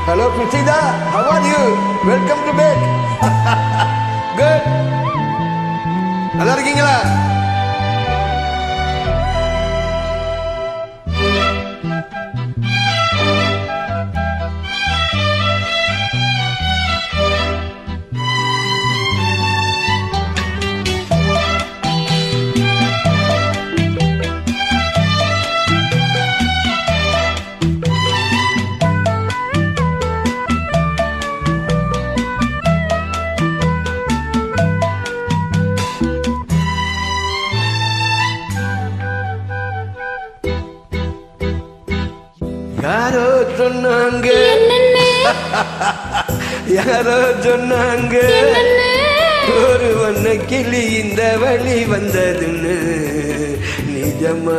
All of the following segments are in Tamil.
Hello, Priscilla. How are you? Welcome to back. Good. நல்லா இருக்கீங்களா? யாரோ சொன்னாங்க யாரோ சொன்னாங்க ஒரு வண்ண கிளி இந்த வழி வந்ததுன்னு நிஜமா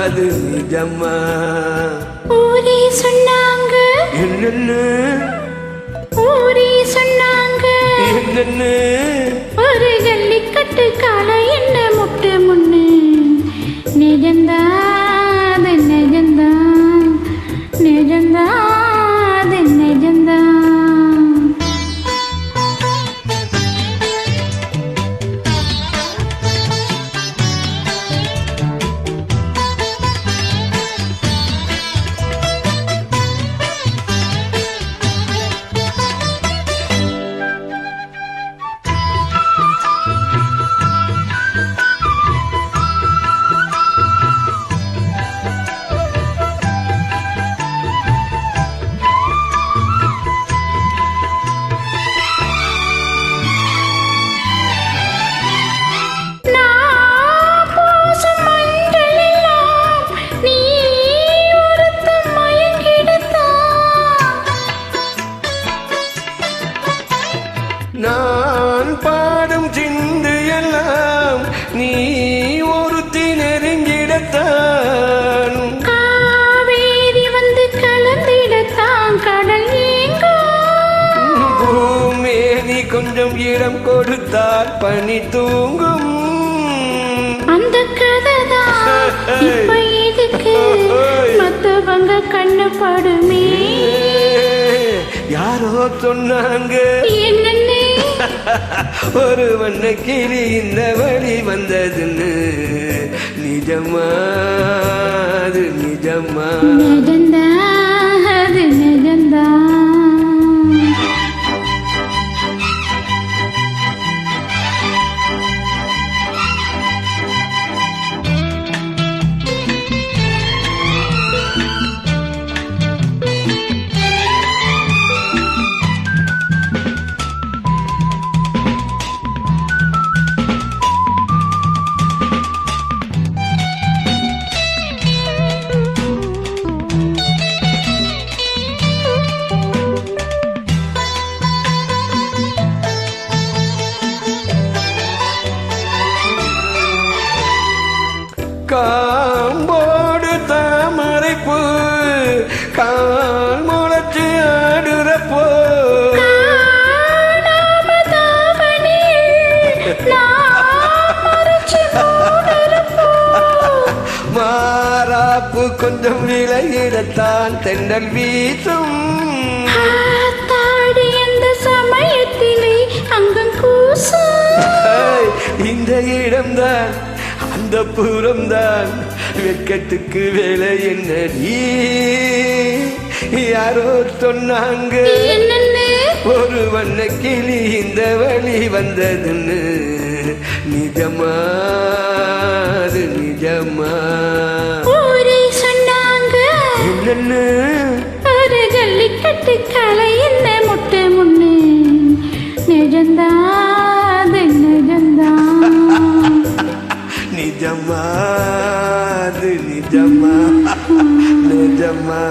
அது நிஜமா ஊரே சொன்னாங்க என்னன்னு ஊரே சொன்னாங்க என்னன்னு ஒரு ஜல்லிக்கட்டு காலை என்ன முட்டு முன்னு நிஜந்தா அது நிஜந்தா நிஜந்தா அது நிஜந்தா நான் பாடும் சிந்து எல்லாம் நீ ஒருத்தி நெருங்கிடத்தான் காவேரி வந்து கலந்திடத்தான் கடல் ஏங்கும் பூமேனி கொஞ்சம் இடம் கொடுத்தால் பனி தூங்கும் அந்த கதைதான் இப்ப எதுக்கு மத்தவங்க கண்ணு படுமே யாரோ சொன்னாங்க என்னன்னு ஒரு வண்ண கிளி இந்த வழி வந்ததுன்னு நிஜமா அது நிஜமா நிஜந்தா அது நிஜந்தா காம்போடு தாமரைப்பூ கால் முளைச்சு ஆடுறப்போ மாறாப்பு கொஞ்சம் விலகிடத்தான் தென்றல் வீசும் அந்த சமயத்திலே அங்கம் கூசும் இந்த இடம்தான் அந்த புறம்தான் வெட்கத்துக்கு வேலை என்ன யாரோ சொன்னாங்க ஒரு வண்ண கிளி இந்த வழி வந்ததுன்னு நிஜமா அது நிஜமா ஊரே சொன்னாங்க என்னன்னு ஒரு ஜல்லிக்கட்டு காலை என்ன முட்டு முன்னு நிஜந்தா அது நிஜந்தா நிஜமா அது நிஜமா நிஜமா